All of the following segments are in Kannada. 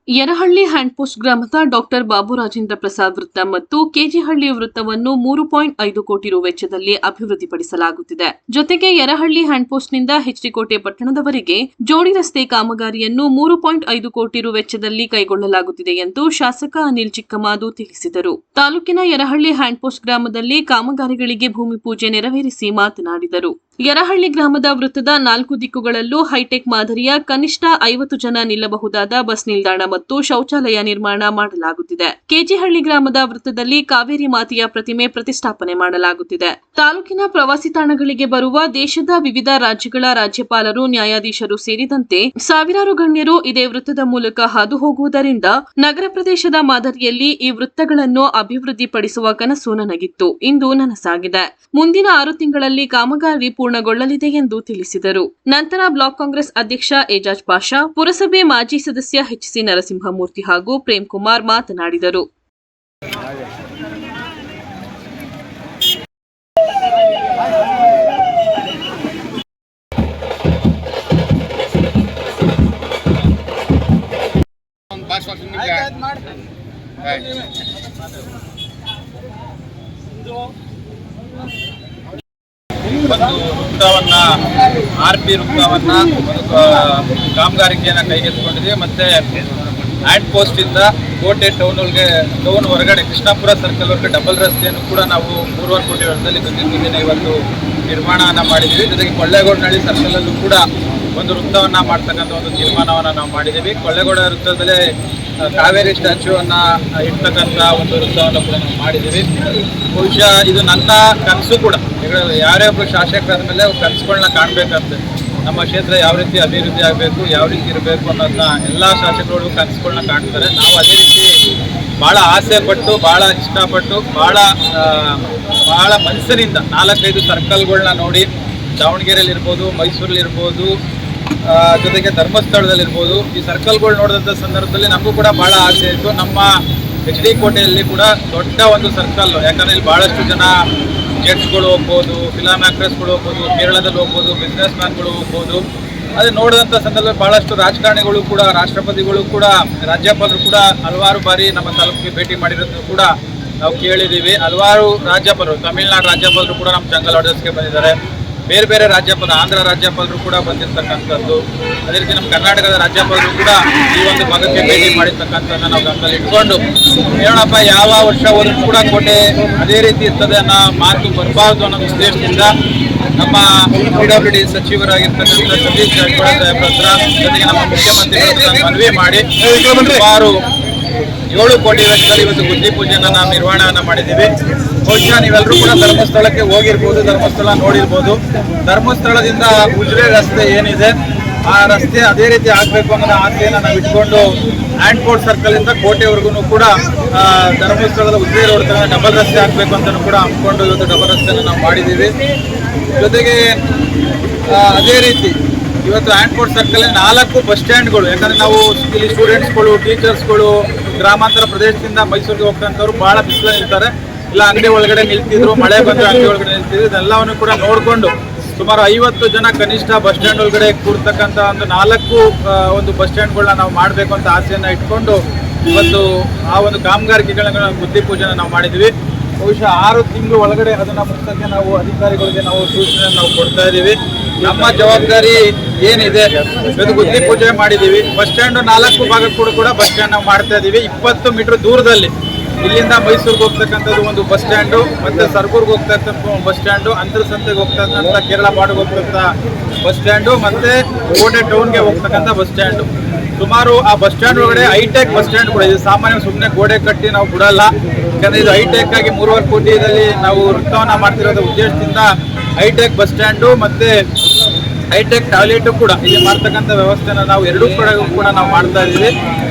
ಯರಹಳ್ಳಿ ಹ್ಯಾಂಡ್ಪೋಸ್ಟ್ ಗ್ರಾಮದ ಡಾಕ್ಟರ್ ಬಾಬು ರಾಜೇಂದ್ರ ಪ್ರಸಾದ್ ವೃತ್ತ ಮತ್ತು ಕೆಜಿಹಳ್ಳಿ ವೃತ್ತವನ್ನು 3.5 ಕೋಟಿ ರು ವೆಚ್ಚದಲ್ಲಿ ಅಭಿವೃದ್ಧಿಪಡಿಸಲಾಗುತ್ತಿದೆ. ಜೊತೆಗೆ ಯರಹಳ್ಳಿ ಹ್ಯಾಂಡ್ಪೋಸ್ಟ್ನಿಂದ ಹೆಚ್ಡಿಕೋಟೆ ಪಟ್ಟಣದವರೆಗೆ ಜೋಡಿ ರಸ್ತೆ ಕಾಮಗಾರಿಯನ್ನು 3.5 ಕೋಟಿ ರು ವೆಚ್ಚದಲ್ಲಿ ಕೈಗೊಳ್ಳಲಾಗುತ್ತಿದೆ ಎಂದು ಶಾಸಕ ಅನಿಲ್ ಚಿಕ್ಕಮಾದು ತಿಳಿಸಿದರು. ತಾಲೂಕಿನ ಯರಹಳ್ಳಿ ಹ್ಯಾಂಡ್ಪೋಸ್ಟ್ ಗ್ರಾಮದಲ್ಲಿ ಕಾಮಗಾರಿಗಳಿಗೆ ಭೂಮಿ ಪೂಜೆ ನೆರವೇರಿಸಿ ಮಾತನಾಡಿದರು. ಯರಹಳ್ಳಿ ಗ್ರಾಮದ ವೃತ್ತದ 4 ದಿಕ್ಕುಗಳಲ್ಲೂ ಹೈಟೆಕ್ ಮಾದರಿಯ ಕನಿಷ್ಠ 50 ಜನ ನಿಲ್ಲಬಹುದಾದ ಬಸ್ ನಿಲ್ದಾಣ ಮತ್ತು ಶೌಚಾಲಯ ನಿರ್ಮಾಣ ಮಾಡಲಾಗುತ್ತಿದೆ. ಕೆಜಿಹಳ್ಳಿ ಗ್ರಾಮದ ವೃತ್ತದಲ್ಲಿ ಕಾವೇರಿ ಮಾತೆಯ ಪ್ರತಿಮೆ ಪ್ರತಿಷ್ಠಾಪನೆ ಮಾಡಲಾಗುತ್ತಿದೆ. ತಾಲೂಕಿನ ಪ್ರವಾಸಿ ತಾಣಗಳಿಗೆ ಬರುವ ದೇಶದ ವಿವಿಧ ರಾಜ್ಯಗಳ ರಾಜ್ಯಪಾಲರು, ನ್ಯಾಯಾಧೀಶರು ಸೇರಿದಂತೆ ಸಾವಿರಾರು ಗಣ್ಯರು ಇದೇ ವೃತ್ತದ ಮೂಲಕ ಹಾದು ಹೋಗುವುದರಿಂದ ನಗರ ಪ್ರದೇಶದ ಮಾದರಿಯಲ್ಲಿ ಈ ವೃತ್ತಗಳನ್ನು ಅಭಿವೃದ್ಧಿಪಡಿಸುವ ಕನಸು ನನಗಿತ್ತು. ಇಂದು ನನಸಾಗಿದೆ. ಮುಂದಿನ 6 ತಿಂಗಳಲ್ಲಿ ಕಾಮಗಾರಿ ಪೂರ್ಣಗೊಳ್ಳಲಿದೆ ಎಂದು ತಿಳಿಸಿದರು. ನಂತರ ಬ್ಲಾಕ್ ಕಾಂಗ್ರೆಸ್ ಅಧ್ಯಕ್ಷ ಏಜಾಜ್ ಪಾಷಾ, ಪುರಸಭೆ ಮಾಜಿ ಸದಸ್ಯ ಎಚ್.ಸಿ. ನರಸಿಂಹಮೂರ್ತಿ ಹಾಗೂ ಪ್ರೇಮ್ ಕುಮಾರ್ ಮಾತನಾಡಿದರು. ವೃತ್ತವನ್ನ RP ವೃತ್ತವನ್ನ ಕಾಮಗಾರಿಕೆಯನ್ನು ಕೈಗೆತ್ತಿಕೊಂಡಿದೆ. ಮತ್ತೆ ಹ್ಯಾಂಡ್ ಪೋಸ್ಟ್ ಇಂದ ಕೋಟೆ ಟೌನ್ ಹೊರಗಡೆ ಕೃಷ್ಣಾಪುರ ಸರ್ಕಲ್ ವರೆಗೆ ಡಬಲ್ ರಸ್ತೆಯನ್ನು ಕೂಡ ನಾವು 3.5 ಕೋಟಿ ವೆಚ್ಚದಲ್ಲಿ ದಿನ ಇವತ್ತು ನಿರ್ಮಾಣವನ್ನು ಮಾಡಿದ್ದೀವಿ. ಜೊತೆಗೆ ಕೊಳ್ಳೇಗೌಡನಹಳ್ಳಿ ಸರ್ಕಲ್ ಅಲ್ಲೂ ಕೂಡ ಒಂದು ವೃತ್ತವನ್ನ ಮಾಡ್ತಕ್ಕಂಥ ಒಂದು ತೀರ್ಮಾನವನ್ನು ನಾವು ಮಾಡಿದ್ದೀವಿ. ಕೊಳ್ಳೇಗೌಡ ವೃತ್ತದಲ್ಲಿ ಕಾವೇರಿ ಸ್ಟ್ಯಾಚ್ಯೂವನ್ನು ಇಡ್ತಕ್ಕಂಥ ಒಂದು ವೃತ್ತವನ್ನು ಕೂಡ ನಾವು ಮಾಡಿದ್ದೀವಿ. ಬಹುಶಃ ಇದು ನನ್ನ ಕನಸು ಕೂಡ. ಯಾರೇ ಒಬ್ಬರು ಶಾಸಕರಾದ ಮೇಲೆ ಕನಸುಗಳನ್ನ ಕಾಣಬೇಕಂತೆ. ನಮ್ಮ ಕ್ಷೇತ್ರ ಯಾವ ರೀತಿ ಅಭಿವೃದ್ಧಿ ಆಗಬೇಕು, ಯಾವ ರೀತಿ ಇರಬೇಕು ಅನ್ನೋದನ್ನ ಎಲ್ಲ ಶಾಸಕರು ಕನಸುಗಳನ್ನ ಕಾಣ್ತಾರೆ. ನಾವು ಅದೇ ರೀತಿ ಭಾಳ ಆಸೆ ಪಟ್ಟು, ಭಾಳ ಇಷ್ಟಪಟ್ಟು, ಭಾಳ ಮನಸ್ಸಿನಿಂದ 4-5 ಸರ್ಕಲ್ಗಳನ್ನ ನೋಡಿ, ದಾವಣಗೆರೆಯಲ್ಲಿರ್ಬೋದು, ಮೈಸೂರಲ್ಲಿರ್ಬೋದು, ಜೊತೆಗೆ ಧರ್ಮಸ್ಥಳದಲ್ಲಿರ್ಬೋದು, ಈ ಸರ್ಕಲ್ಗಳು ನೋಡಿದಂಥ ಸಂದರ್ಭದಲ್ಲಿ ನಮಗೂ ಕೂಡ ಭಾಳ ಆಸೆ ಇತ್ತು. ನಮ್ಮ HD ಕೋಟೆಯಲ್ಲಿ ಕೂಡ ದೊಡ್ಡ ಒಂದು ಸರ್ಕಲ್, ಯಾಕಂದರೆ ಇಲ್ಲಿ ಭಾಳಷ್ಟು ಜನ ಜಡ್ಜ್ಗಳು ಹೋಗ್ಬೋದು, ಫಿಲಮ್ ಆ್ಯಕ್ಟ್ರೆಸ್ಗಳು ಹೋಗ್ಬೋದು, ಕೇರಳದಲ್ಲಿ ಹೋಗ್ಬೋದು, ಬಿಸ್ನೆಸ್ ಮ್ಯಾನ್ಗಳು ಹೋಗ್ಬೋದು. ಅದೇ ನೋಡಿದಂಥ ಸಂದರ್ಭದಲ್ಲಿ ಭಾಳಷ್ಟು ರಾಜಕಾರಣಿಗಳು ಕೂಡ, ರಾಷ್ಟ್ರಪತಿಗಳು ಕೂಡ, ರಾಜ್ಯಪಾಲರು ಕೂಡ ಹಲವಾರು ಬಾರಿ ನಮ್ಮ ತಾಲೂಕಿಗೆ ಭೇಟಿ ಮಾಡಿರೋದು ಕೂಡ ನಾವು ಕೇಳಿದ್ದೀವಿ. ಹಲವಾರು ರಾಜ್ಯಪಾಲರು, ತಮಿಳುನಾಡು ರಾಜ್ಯಪಾಲರು ಕೂಡ ನಮ್ಮ ಜಂಗಲ್ ಆರ್ಡರ್ಸ್ಗೆ ಬಂದಿದ್ದಾರೆ. ಬೇರೆ ಬೇರೆ ರಾಜ್ಯಪಾಲ, ಆಂಧ್ರ ರಾಜ್ಯಪಾಲರು ಕೂಡ ಬಂದಿರತಕ್ಕಂಥದ್ದು. ಅದೇ ರೀತಿ ನಮ್ಮ ಕರ್ನಾಟಕದ ರಾಜ್ಯಪಾಲರು ಕೂಡ ಈ ಒಂದು ಭಾಗಕ್ಕೆ ಭೇಟಿ ಮಾಡಿರ್ತಕ್ಕಂಥದ್ದನ್ನು ನಾವು ಗಮನದಲ್ಲಿ ಇಟ್ಕೊಂಡು ಹೇಳೋಣಪ್ಪ, ಯಾವ ವರ್ಷ ಹೋದ್ರೂ ಕೂಡ ಕೋಟೆ ಅದೇ ರೀತಿ ಇರ್ತದೆ ಅನ್ನೋ ಮಾತು ಬರಬಾರ್ದು ಅನ್ನೋ ಉದ್ದೇಶದಿಂದ ನಮ್ಮ PWD ಸಚಿವರಾಗಿರ್ತಕ್ಕಂಥ ಸತೀಶ್ ಜಾರಕಿಹೊಳಿ ಸಾಹೇಬ್ರ ಹತ್ರ, ಜೊತೆಗೆ ನಮ್ಮ ಮುಖ್ಯಮಂತ್ರಿಗಳ ಮನವಿ ಮಾಡಿ ಸುಮಾರು 7 ಕೋಟಿ ವೆಚ್ಚದಲ್ಲಿ ಇವತ್ತು ಗುದ್ದಿ ಪೂಜೆಯನ್ನು ನಾವು ನಿರ್ವಹಣೆಯನ್ನು ಮಾಡಿದ್ದೀವಿ. ಬಹುಶಃ ನೀವೆಲ್ಲರೂ ಕೂಡ ಧರ್ಮಸ್ಥಳಕ್ಕೆ ಹೋಗಿರ್ಬೋದು, ಧರ್ಮಸ್ಥಳ ನೋಡಿರ್ಬೋದು. ಧರ್ಮಸ್ಥಳದಿಂದ ಉಜಿರೆ ರಸ್ತೆ ಏನಿದೆ, ಆ ರಸ್ತೆ ಅದೇ ರೀತಿ ಆಗಬೇಕು ಅನ್ನೋ ಆಸೆಯನ್ನು ನಾವು ಇಟ್ಕೊಂಡು ಹ್ಯಾಂಡ್ಪೋಸ್ಟ್ ಸರ್ಕಲಿಂದ ಕೋಟೆವರೆಗೂ ಕೂಡ ಧರ್ಮಸ್ಥಳದ ಉಜಿರೆ ರೋಡ್ ತನಕ ಡಬಲ್ ರಸ್ತೆ ಆಗಬೇಕು ಅಂತಲೂ ಕೂಡ ಹಮ್ಮಿಕೊಂಡು ಇವತ್ತು ಡಬಲ್ ರಸ್ತೆಯನ್ನು ನಾವು ಮಾಡಿದ್ದೀವಿ. ಜೊತೆಗೆ ಅದೇ ರೀತಿ ಇವತ್ತು ಹ್ಯಾಂಡ್ಪೋಸ್ಟ್ ಸರ್ಕಲ್ 4 ಬಸ್ ಸ್ಟ್ಯಾಂಡ್ಗಳು, ಯಾಕಂದರೆ ನಾವು ಇಲ್ಲಿ ಸ್ಟೂಡೆಂಟ್ಸ್ಗಳು, ಟೀಚರ್ಸ್ಗಳು ಗ್ರಾಮಾಂತರ ಪ್ರದೇಶದಿಂದ ಮೈಸೂರಿಗೆ ಹೋಗ್ತಂಥವ್ರು ಭಾಳ ಬಿಸಿಲಲ್ಲಿ ಇರ್ತಾರೆ. ಇಲ್ಲ ಅಂಗಡಿ ಒಳಗಡೆ ನಿಲ್ತಿದ್ರು, ಮಳೆ ಬಂದರೆ ಅಂಗಡಿ ಒಳಗಡೆ ನಿಲ್ತಿದ್ರು. ಇದೆಲ್ಲವನ್ನು ಕೂಡ ನೋಡಿಕೊಂಡು ಸುಮಾರು 50 ಜನ ಕನಿಷ್ಠ ಬಸ್ ಸ್ಟ್ಯಾಂಡ್ ಒಳಗಡೆ ಕೂರ್ತಕ್ಕಂಥ ಒಂದು 4 ಬಸ್ ಸ್ಟ್ಯಾಂಡ್ಗಳನ್ನ ನಾವು ಮಾಡಬೇಕು ಅಂತ ಆಸೆಯನ್ನು ಇಟ್ಕೊಂಡು ಇವತ್ತು ಆ ಒಂದು ಕಾಮಗಾರಿಕೆಗಳನ್ನ ಗುದ್ದಿ ಪೂಜೆನ ನಾವು ಮಾಡಿದ್ದೀವಿ. ಬಹುಶಃ 6 ತಿಂಗಳು ಒಳಗಡೆ ಅದನ್ನು ಮುಗಿಸೋಕ್ಕೆ ನಾವು ಅಧಿಕಾರಿಗಳಿಗೆ ನಾವು ಸೂಚನೆ ನಾವು ಕೊಡ್ತಾ ಇದ್ದೀವಿ. ನಮ್ಮ ಜವಾಬ್ದಾರಿ ಏನಿದೆ, ಇವತ್ತು ಗುದ್ದಿ ಪೂಜೆ ಮಾಡಿದ್ದೀವಿ. ಬಸ್ ಸ್ಟ್ಯಾಂಡ್ 4 ಭಾಗಕ್ಕೂ ಕೂಡ ಬಸ್ ಸ್ಟ್ಯಾಂಡ್ ನಾವು ಮಾಡ್ತಾ ಇದ್ದೀವಿ. 20 ಮೀಟರ್ ದೂರದಲ್ಲಿ ಇಲ್ಲಿಂದ ಮೈಸೂರಿಗೆ ಹೋಗ್ತಕ್ಕಂಥದ್ದು ಒಂದು ಬಸ್ ಸ್ಟ್ಯಾಂಡು, ಮತ್ತು ಸರ್ಗೂರ್ಗೆ ಹೋಗ್ತಕ್ಕಂಥ ಬಸ್ ಸ್ಟ್ಯಾಂಡು, ಅಂತರಸಂತೆಗೆ ಹೋಗ್ತಕ್ಕಂಥ ಕೇರಳ ಬಾಡಿಗೆ ಹೋಗ್ತಕ್ಕಂಥ ಬಸ್ ಸ್ಟ್ಯಾಂಡು, ಮತ್ತು ಕೋಟೆ ಟೌನ್ಗೆ ಹೋಗ್ತಕ್ಕಂಥ ಬಸ್ ಸ್ಟ್ಯಾಂಡು. ಸುಮಾರು ಆ ಬಸ್ ಸ್ಟ್ಯಾಂಡ್ ಒಳಗಡೆ ಹೈಟೆಕ್ ಬಸ್ ಸ್ಟ್ಯಾಂಡ್ ಕೂಡ ಇದು. ಸಾಮಾನ್ಯ ಸುಮ್ಮನೆ ಗೋಡೆ ಕಟ್ಟಿ ನಾವು ಬಿಡಲ್ಲ, ಯಾಕಂದರೆ ಇದು ಹೈಟೆಕ್ ಆಗಿ 3.5 ಕೋಟಿಯಲ್ಲಿ ನಾವು ವೃತ್ತವನ್ನು ಮಾಡ್ತಿರೋದು ಉದ್ದೇಶದಿಂದ ಹೈಟೆಕ್ ಬಸ್ ಸ್ಟ್ಯಾಂಡು ಮತ್ತು ಹೈಟೆಕ್ ಟಾಯ್ಲೆಟು ಕೂಡ ಇಲ್ಲಿ ಮಾಡ್ತಕ್ಕಂಥ ವ್ಯವಸ್ಥೆನ ನಾವು 2 ಕಡೆಗೂ ಕೂಡ ನಾವು ಮಾಡ್ತಾ ಇದ್ದೀವಿ.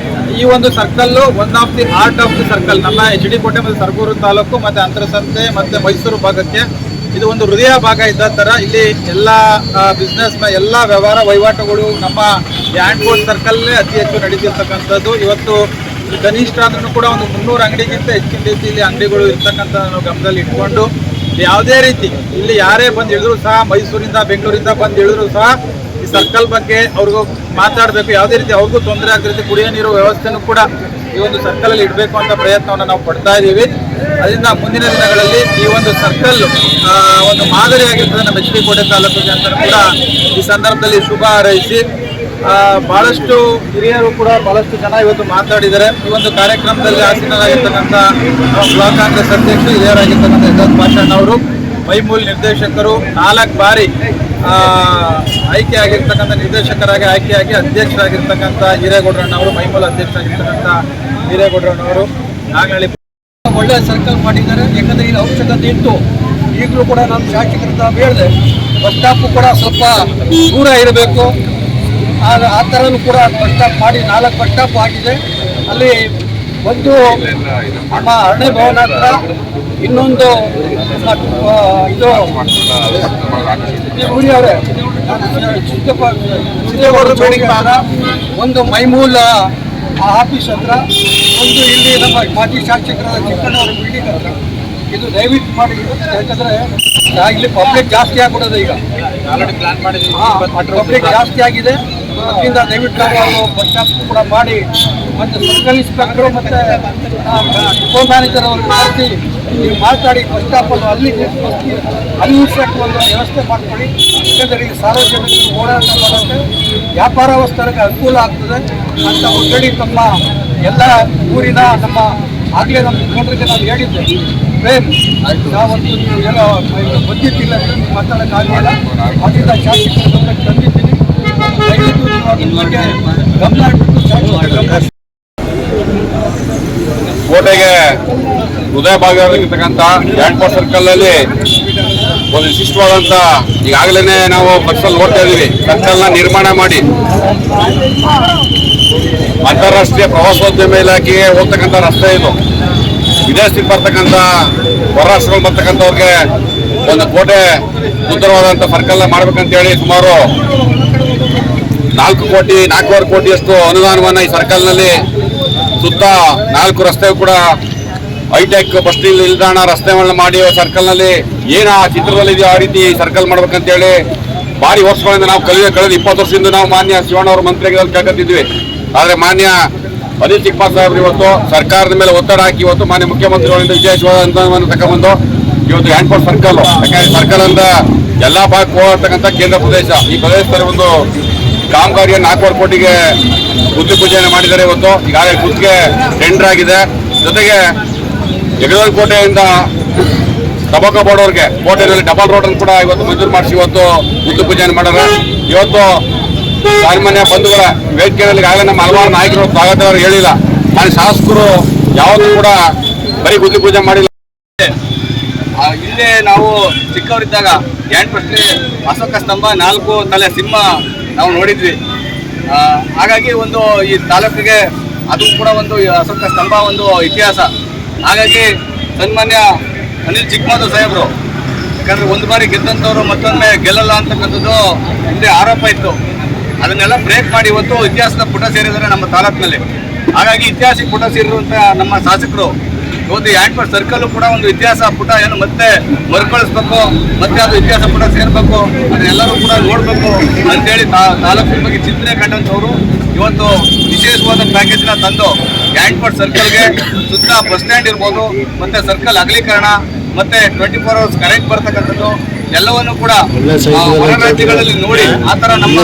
ಈ ಒಂದು circle one of the heart of the circle. ನಮ್ಮ HD ಕೋಟೆ ಮತ್ತು ಸರ್ಗೂರು ತಾಲೂಕು ಮತ್ತು ಅಂತರಸಂತೆ ಮತ್ತು ಮೈಸೂರು ಭಾಗಕ್ಕೆ ಇದು ಒಂದು ಹೃದಯ ಭಾಗ ಇದ್ದ ಥರ ಇಲ್ಲಿ ಎಲ್ಲ ಬಿಸ್ನೆಸ್ನ ಎಲ್ಲ ವ್ಯವಹಾರ ವಹಿವಾಟುಗಳು ನಮ್ಮ ಹ್ಯಾಂಡ್ಪೋಸ್ಟ್ ಸರ್ಕಲ್ಲೇ ಅತಿ ಹೆಚ್ಚು ನಡೀತಿರ್ತಕ್ಕಂಥದ್ದು. ಇವತ್ತು ಕನಿಷ್ಠ ಅಂದ್ರೂ ಕೂಡ ಒಂದು 300 ಅಂಗಡಿಗಿಂತ ಹೆಚ್ಚಿನ ರೀತಿಯಲ್ಲಿ ಅಂಗಡಿಗಳು ಇರ್ತಕ್ಕಂಥ ನಾವು ಗಮನದಲ್ಲಿ ಇಟ್ಕೊಂಡು ಯಾವುದೇ ರೀತಿ ಇಲ್ಲಿ ಯಾರೇ ಬಂದು ಇಳಿದ್ರು ಸಹ, ಮೈಸೂರಿಂದ ಬೆಂಗಳೂರಿಂದ ಬಂದು ಇಳಿದ್ರು ಸಹ ಈ ಸರ್ಕಲ್ ಬಗ್ಗೆ ಅವ್ರಿಗೂ ಮಾತಾಡಬೇಕು, ಯಾವುದೇ ರೀತಿ ಅವ್ರಿಗೂ ತೊಂದರೆ ಆಗದ ರೀತಿ ಕುಡಿಯೋ ನೀರು ವ್ಯವಸ್ಥೆನೂ ಕೂಡ ಈ ಒಂದು ಸರ್ಕಲ್ ಅಲ್ಲಿ ಇಡಬೇಕು ಅಂತ ಪ್ರಯತ್ನವನ್ನು ನಾವು ಪಡ್ತಾ ಇದ್ದೀವಿ. ಅದರಿಂದ ಮುಂದಿನ ದಿನಗಳಲ್ಲಿ ಈ ಒಂದು ಸರ್ಕಲ್ ಒಂದು ಮಾದರಿಯಾಗಿರ್ತದೆ ನಮ್ಮ ಎಚ್ ಡಿ ಕೋಟೆ ತಾಲೂಕಿಗೆ ಅಂತ ಕೂಡ ಈ ಸಂದರ್ಭದಲ್ಲಿ ಶುಭ ಹಾರೈಸಿ, ಬಹಳಷ್ಟು ಹಿರಿಯರು ಕೂಡ ಬಹಳಷ್ಟು ಜನ ಇವತ್ತು ಮಾತಾಡಿದ್ದಾರೆ. ಈ ಒಂದು ಕಾರ್ಯಕ್ರಮದಲ್ಲಿ ಆಸೀನರಾಗಿರ್ತಕ್ಕಂಥ ಬ್ಲಾಕ್ ಕಾಂಗ್ರೆಸ್ ಅಧ್ಯಕ್ಷರು ಹಿರಿಯರಾಗಿರ್ತಕ್ಕಂಥ ಯಶವಂತ್ ಪಾಷಾಣ್ ಅವರು, ಮೈಮೂಲ್ ನಿರ್ದೇಶಕರು 4 ಬಾರಿ ನಿರ್ದೇಶಕರಾಗಿ ಆಯ್ಕೆಯಾಗಿ ಅಧ್ಯಕ್ಷರಾಗಿರ್ತಕ್ಕಂಥ ಹಿರೇಗೌಡರಣ್ಣವರು, ಮೈಮೂಲ್ ಅಧ್ಯಕ್ಷರಾಗಿರ್ತಕ್ಕಂಥ ಹಿರೇಗೌಡರಣ್ಣವರು ನಾಗನಹಳ್ಳಿ ಒಳ್ಳೆ ಸರ್ಕಲ್ ಮಾಡಿದ್ದಾರೆ. ಯಾಕಂದರೆ ಇಲ್ಲಿ ಅವಶ್ಯಕತೆ ಇತ್ತು. ಈಗಲೂ ಕೂಡ ನಮ್ಮ ಶಾಸಕರಿಂದ ಹೇಳಿದೆ, ಬಸ್ ಸ್ಟಾಪು ಕೂಡ ಸ್ವಲ್ಪ ದೂರ ಇರಬೇಕು. ಆ ಥರನೂ ಕೂಡ ಬಸ್ ಸ್ಟಾಪ್ ಮಾಡಿ 4 ಬಸ್ ಸ್ಟಾಪ್ ಆಗಿದೆ. ಅಲ್ಲಿ ಒಂದು ನಮ್ಮ ಅರಣ್ಯ ಭವನ ಹತ್ರ, ಇನ್ನೊಂದು ಇದು ಅವರೇ ಸಿದ್ದೇಗೌಡರು ಬೇಡಿಕೆ ಹತ್ರ, ಒಂದು ಮೈಮೂಲ ಆಫೀಸ್ ಹತ್ರ, ಒಂದು ಇಲ್ಲಿ ನಮ್ಮ ಮಾಜಿ ಶಾಸಕರಾದ ಚಿಕ್ಕಣ್ಣವರ ಬಿಲ್ಡಿಂಗ್ ಹತ್ರ. ಇದು ದಯವಿಟ್ಟು ಮಾಡಿ, ಯಾಕಂದರೆ ಇಲ್ಲಿ ಪಬ್ಲಿಕ್ ಜಾಸ್ತಿ ಆಗ್ಬಿಡೋದು. ಈಗ ಪಬ್ಲಿಕ್ ಜಾಸ್ತಿ ಆಗಿದೆ. ಅದರಿಂದ ದಯವಿಟ್ಟು ನಾವು ಬಸ್ ಸ್ಟಾಪ್ ಕೂಡ ಮಾಡಿ, ಮತ್ತು ಸರ್ಕಲ್ ಇನ್ಸ್ಪೆಕ್ಟರು ಮತ್ತು ಡಿಪೋ ಮ್ಯಾನೇಜರ್ ಅವರು ಕರೆಸಿ ನೀವು ಮಾತಾಡಿ ಬಸ್ ಸ್ಟಾಪನ್ನು ಅಲ್ಲಿ ನಿಲ್ಲಿಸೋಕ್ಕೆ ಒಂದು ವ್ಯವಸ್ಥೆ ಮಾಡ್ಕೊಳ್ಳಿ. ಯಾಕಂದರೆ ಈಗ ಸಾರ್ವಜನಿಕರು ಓಡಾಟ ಮಾಡೋಕ್ಕೆ ವ್ಯಾಪಾರಸ್ಥರಿಗೆ ಅನುಕೂಲ ಆಗ್ತದೆ ಅಂತ ಹೇಳಿ ತಮ್ಮ ಎಲ್ಲ ಊರಿನ ನಮ್ಮ ಆಗಲೇ ನಮ್ಮ ಮುಖಂಡರಿಗೆ ನಾವು ಹೇಳಿದ್ದೆ, ನಾವೊಂದು ಎಲ್ಲ ಬಂದಿದ್ದಿಲ್ಲ ಮಾತಾಡೋಕ್ಕಾಗಲಿಲ್ಲ. ಅದರಿಂದ ಶಾಸಕರ ಗಮನಕ್ಕೆ ತಂದಿದ್ದೀನಿ. ದಯವಿಟ್ಟು ನೀವು ಅದ್ರ ಬಗ್ಗೆ ಗಮನ ಇಟ್ಟು ಕೋಟೆಗೆ ಹೃದಯ ಭಾಗವಾಗಿರ್ತಕ್ಕಂಥ ಹ್ಯಾಂಡ್ಪೋಸ್ಟ್ ಸರ್ಕಲ್ ಅಲ್ಲಿ ಒಂದು ವಿಶಿಷ್ಟವಾದಂಥ, ಈಗಾಗಲೇ ನಾವು ಬಸ್ಸಲ್ಲಿ ನೋಡ್ತಾ ಇದ್ದೀವಿ, ಸರ್ಕಲ್ನ ನಿರ್ಮಾಣ ಮಾಡಿ ಅಂತಾರಾಷ್ಟ್ರೀಯ ಪ್ರವಾಸೋದ್ಯಮ ಇಲಾಖೆಗೆ ಹೋಗ್ತಕ್ಕಂಥ ರಸ್ತೆ ಇದು. ವಿದೇಶದಿಂದ ಬರ್ತಕ್ಕಂಥ ಹೊರ ರಾಷ್ಟ್ರಗಳು ಬರ್ತಕ್ಕಂಥವ್ರಿಗೆ ಒಂದು ಕೋಟೆ ಸುಂದರವಾದಂಥ ಸರ್ಕಲ್ನ ಮಾಡ್ಬೇಕಂತೇಳಿ ಸುಮಾರು 4.25 ಕೋಟಿಯಷ್ಟು ಅನುದಾನವನ್ನು ಈ ಸರ್ಕಲ್ನಲ್ಲಿ ಸುತ್ತ 4 ರಸ್ತೆ ಕೂಡ ಹೈಟೆಕ್ ಬಸ್ ನಿಲ್ದಾಣ ರಸ್ತೆಗಳನ್ನ ಮಾಡಿ ಸರ್ಕಲ್ನಲ್ಲಿ ಏನು ಆ ಚಿತ್ರದಲ್ಲಿದೆಯೋ ಆ ರೀತಿ ಸರ್ಕಲ್ ಮಾಡ್ಬೇಕಂತೇಳಿ ಭಾರಿ ವರ್ಷಗಳಿಂದ ನಾವು ಕಳೆದ 20 ವರ್ಷದಿಂದ ನಾವು ಮಾನ್ಯ ಶಿವಣ್ಣವ್ರ ಮಂತ್ರಿಗಳು ಕೇಳ್ಕೊತಿದ್ವಿ. ಆದರೆ ಮಾನ್ಯ ಅನಿಲ್ ಚಿಕ್ಕಪ್ಪ ಸಾಹೇಬ್ರು ಇವತ್ತು ಸರ್ಕಾರದ ಮೇಲೆ ಒತ್ತಡ ಹಾಕಿ ಇವತ್ತು ಮಾನ್ಯ ಮುಖ್ಯಮಂತ್ರಿಗಳಿಂದ ವಿಶೇಷವಾದ ಅನುದಾನವನ್ನು ತಗೊಂಡ್ಬಂದು ಇವತ್ತು ಹ್ಯಾಂಡ್ಪೋಸ್ಟ್ ಸರ್ಕಲ್, ಯಾಕಂದ್ರೆ ಸರ್ಕಲ್ ಅಂತ ಎಲ್ಲ ಭಾಗಕ್ಕೆ ಹೋಗತಕ್ಕಂಥ ಕೇಂದ್ರ ಪ್ರದೇಶ. ಈ ಪ್ರದೇಶದಲ್ಲಿ ಒಂದು ಕಾಮಗಾರಿಯನ್ನು 4 ಕೋಟಿಗೆ ಗುದ್ದಿ ಪೂಜೆಯನ್ನು ಮಾಡಿದ್ದಾರೆ. ಇವತ್ತು ಈಗಾಗಲೇ ಗುತ್ತಿಗೆ ಟೆಂಡರ್ ಆಗಿದೆ. ಜೊತೆಗೆ ಯಗದಲ್ ಕೋಟೆಯಿಂದ ತಬಕ ಬೋರ್ಡ್ವರೆಗೆ ಕೋಟೆಯಲ್ಲಿ ಡಬಲ್ ರೋಡ್ ಅನ್ನು ಕೂಡ ಇವತ್ತು ಮಂಜೂರು ಮಾಡಿಸಿ ಇವತ್ತು ಗುದ್ದಿ ಪೂಜೆಯನ್ನು ಮಾಡ್ಯಾರ. ಇವತ್ತು ಸಾಮಾನ್ಯ ಬಂಧುಗಳ ವೇದಿಕೆಯಲ್ಲಿ ಈಗಾಗಲೇ ನಮ್ಮ ಹಲವಾರು ನಾಯಕರು ಸ್ವಾಗತವರು ಹೇಳಿಲ್ಲ, ಮಾನ್ಯ ಶಾಸಕರು ಯಾವತ್ತೂ ಕೂಡ ಬರೀ ಗುದ್ದಿ ಪೂಜೆ ಮಾಡಿಲ್ಲ. ಇಲ್ಲೇ ನಾವು ಚಿಕ್ಕವರಿದ್ದಾಗ ಹ್ಯಾಂಡ್ಪೋಸ್ಟ್ ಅಶೋಕ ಸ್ತಂಭ 4 ತಲೆ ಸಿಂಹ ನಾವು ನೋಡಿದ್ವಿ. ಹಾಗಾಗಿ ಒಂದು ಈ ತಾಲೂಕಿಗೆ ಅದು ಕೂಡ ಒಂದು ಅಶೋಕ ಸ್ತಂಭ ಒಂದು ಇತಿಹಾಸ. ಹಾಗಾಗಿ ಸನ್ಮಾನ್ಯ ಅನಿಲ್ ಚಿಕ್ಕಮದು ಸಾಹೇಬರು, ಯಾಕಂದರೆ ಒಂದು ಬಾರಿ ಗೆದ್ದಂಥವ್ರು ಮತ್ತೊಮ್ಮೆ ಗೆಲ್ಲಲ್ಲ ಅಂತಕ್ಕಂಥದ್ದು ಹಿಂದೆ ಆರೋಪ ಇತ್ತು. ಅದನ್ನೆಲ್ಲ ಬ್ರೇಕ್ ಮಾಡಿ ಇವತ್ತು ಇತಿಹಾಸದ ಪುಟ ಸೇರಿದ್ದಾರೆ ನಮ್ಮ ತಾಲೂಕಿನಲ್ಲಿ. ಹಾಗಾಗಿ ಇತಿಹಾಸಕ್ಕೆ ಪುಟ ಸೇರಿರುವಂಥ ನಮ್ಮ ಶಾಸಕರು ಇವತ್ತು ಹ್ಯಾಂಡ್ಪೋಸ್ಟ್ ಸರ್ಕಲ್ಲು ಕೂಡ ಒಂದು ಇತಿಹಾಸ ಪುಟ ಏನು ಮತ್ತೆ ಮರುಕಳಿಸ್ಬೇಕು, ಮತ್ತೆ ಅದು ಇತಿಹಾಸ ಪುಟ ಸೇರಬೇಕು, ಅದನ್ನೆಲ್ಲರೂ ಕೂಡ ನೋಡಬೇಕು ಅಂತೇಳಿ ತಾಲೂಕಿನ ಬಗ್ಗೆ ಚಿಂತನೆ ಕಂಡಂಥವ್ರು ಇವತ್ತು ವಿಶೇಷವಾದ ಪ್ಯಾಕೇಜ್ನ ತಂದು ಹ್ಯಾಂಡ್ಪೋಸ್ಟ್ ಸರ್ಕಲ್ಗೆ ಸುತ್ತ ಬಸ್ ಸ್ಟ್ಯಾಂಡ್ ಇರ್ಬೋದು, ಮತ್ತು ಸರ್ಕಲ್ ಅಗಲೀಕರಣ, ಮತ್ತು 24 hours ಕರೆಂಟ್ ಬರ್ತಕ್ಕಂಥದ್ದು ಎಲ್ಲವನ್ನು ಕೂಡ ಹೊರ ರಾಜ್ಯಗಳಲ್ಲಿ ನೋಡಿ ಆ ಥರ ನಮ್ಮ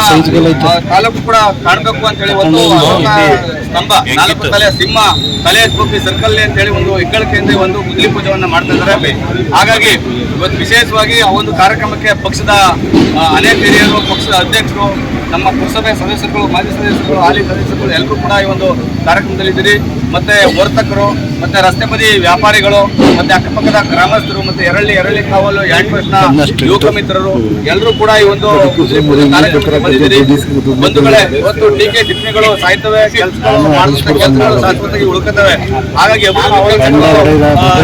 ತಾಲೂಕು ಕೂಡ ಕಾಣಬೇಕು ಅಂತೇಳಿ ಒಂದು ಸ್ತಂಭ 4 ತಲೆಯ ಸಿಂಹ ತಲೆ ಎತ್ತಿ ಸರ್ಕಲ್ ಅಂತೇಳಿ ಒಂದು ಹೆಗ್ಗಳಿಕೆಯಿಂದ ಒಂದು ಗುದ್ಲಿ ಪೂಜೆಯನ್ನು ಮಾಡ್ತಾ ಇದ್ದಾರೆ. ಹಾಗಾಗಿ ಇವತ್ತು ವಿಶೇಷವಾಗಿ ಆ ಒಂದು ಕಾರ್ಯಕ್ರಮಕ್ಕೆ ಪಕ್ಷದ ಅನೇಕ ಹಿರಿಯರು, ಪಕ್ಷದ ಅಧ್ಯಕ್ಷರು, ನಮ್ಮ ಪುರಸಭೆ ಸದಸ್ಯರುಗಳು, ಮಾಜಿ ಸದಸ್ಯರುಗಳು, ಹಾಲಿ ಸದಸ್ಯರುಗಳು ಎಲ್ಲರೂ ಕೂಡ ಈ ಒಂದು ಕಾರ್ಯಕ್ರಮದಲ್ಲಿದ್ದೀರಿ. ಮತ್ತೆ ವರ್ತಕರು, ಮತ್ತೆ ರಸ್ತೆ ಬದಿ ವ್ಯಾಪಾರಿಗಳು, ಮತ್ತೆ ಅಕ್ಕಪಕ್ಕದ ಗ್ರಾಮಸ್ಥರು, ಮತ್ತೆ ಎರಳ್ಳಿ ಕಾವಲು ಹ್ಯಾಂಡ್ಪೋಸ್ಟ್ನ ಯುವಕ ಮಿತ್ರರು ಎಲ್ಲರೂ ಕೂಡ ಈ ಒಂದು ಕಾರ್ಯಕ್ರಮಕ್ಕೆ ಬಂದಿದ್ದೀರಿ. ಬಂಧುಗಳೇ, ಇವತ್ತು ಟೀಕೆ ಟಿಪ್ಪಣಿಗಳು ಸಾಯ್ತವೆ, ಕೆಲಸಗಳು ಶಾಶ್ವತವಾಗಿ ಉಳ್ಕುತ್ತವೆ. ಹಾಗಾಗಿ